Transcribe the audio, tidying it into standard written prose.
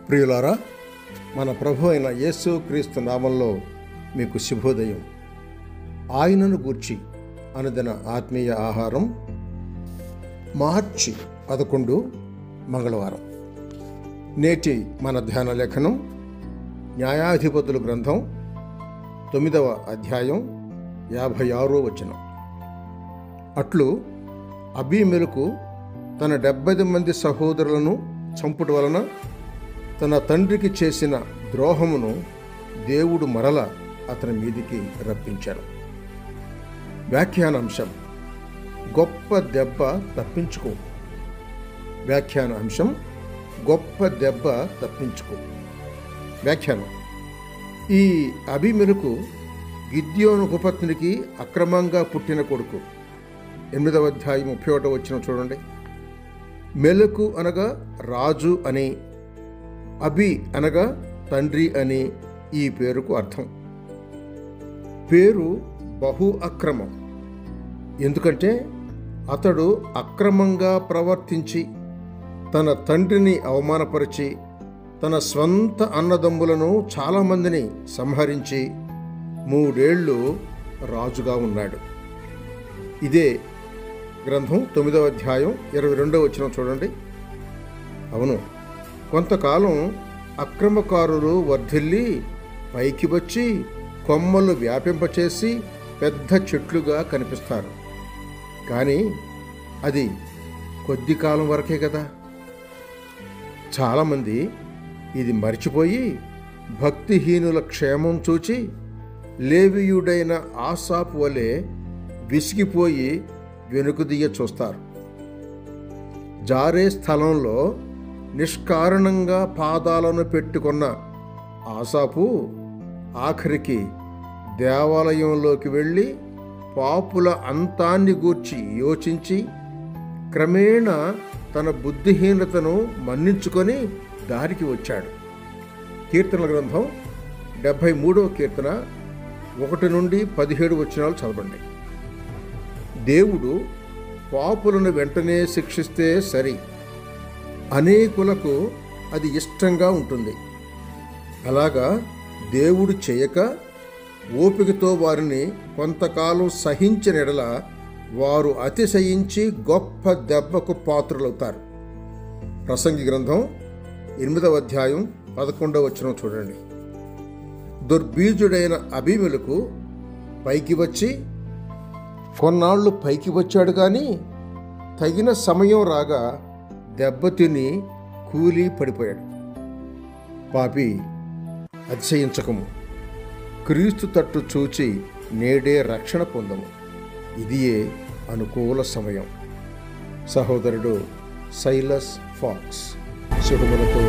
ప్రియులారా, మన ప్రభు అయిన యేసు క్రీస్తు నామంలో మీకు శుభోదయం. ఆయనను గూర్చి అనుదిన ఆత్మీయ ఆహారం, మార్చి 11 మంగళవారం. నేటి మన ధ్యాన లేఖనం న్యాయాధిపతుల గ్రంథం 9వ అధ్యాయం 56వ వచనం. అట్లు అబీమెలెకు తన 70 మంది సహోదరులను చంపుట వలన తన తండ్రికి చేసిన ద్రోహమును దేవుడు మరల అతని మీదికి రప్పించాడు. వ్యాఖ్యానాంశం: గొప్ప దెబ్బ తప్పించుకో. వ్యాఖ్యానాంశం: గొప్ప దెబ్బ తప్పించుకో. వ్యాఖ్యానం: ఈ అబీమెలెకు గిద్యోను ఉపపత్నికి అక్రమంగా పుట్టిన కొడుకు. 8వ అధ్యాయం 31వ వచనం చూడండి. మెలెకు అనగా రాజు అని, అబి అనగా తండ్రి అని ఈ పేరుకు అర్థం. పేరు బహు అక్రమం. ఎందుకంటే అతడు అక్రమంగా ప్రవర్తించి తన తండ్రిని అవమానపరిచి తన స్వంత అన్నదమ్ములను చాలామందిని సంహరించి 3 ఏళ్ళు రాజుగా ఉన్నాడు. ఇదే గ్రంథం 9వ అధ్యాయం 22వ వచనం చూడండి. అవును, కొంతకాలం అక్రమకారులు వర్ధిల్లి పైకి వచ్చి కొమ్మలు వ్యాపింపచేసి పెద్ద చెట్లుగా కనిపిస్తారు. కానీ అది కొద్ది కాలం వరకే కదా. చాలామంది ఇది మరిచిపోయి భక్తిహీనుల క్షేమం చూచి లేవీయుడైన ఆసాపు వలె విసిగిపోయి వెనుకదీయ చూస్తారు. జారే స్థలంలో నిష్కారణంగా పాదాలను పెట్టుకున్న ఆసాపు ఆఖరికి దేవాలయంలోకి వెళ్ళి పాపుల అంతాన్ని గూర్చి యోచించి క్రమేణా తన బుద్ధిహీనతను మన్నించుకొని దారికి వచ్చాడు. కీర్తనల గ్రంథం 73వ కీర్తన 1 నుండి 17 వచనాలు చదవండి. దేవుడు పాపులను వెంటనే శిక్షిస్తే సరి, అనేకులకు అది ఇష్టంగా ఉంటుంది. అలాగా దేవుడు చేయక ఓపికతో వారిని కొంతకాలం సహించిన ఎడల వారు అతిశయించి గొప్ప దెబ్బకు పాత్రులవుతారు. ప్రసంగి గ్రంథం 8వ అధ్యాయం 11వ వచనం చూడండి. దుర్బీజుడైన అబీమెలెకు పైకి వచ్చి కొన్నాళ్ళు పైకి వచ్చాడు, కానీ తగిన సమయం రాగా దెబ్బతిని కూలి పడిపోయాడు. పాపి, అతిశయించకము, క్రీస్తు తట్టు చూచి నేడే రక్షణ పొందము. ఇదియే అనుకూల సమయం. సహోదరుడు సైలస్ ఫాక్స్. శుభములతో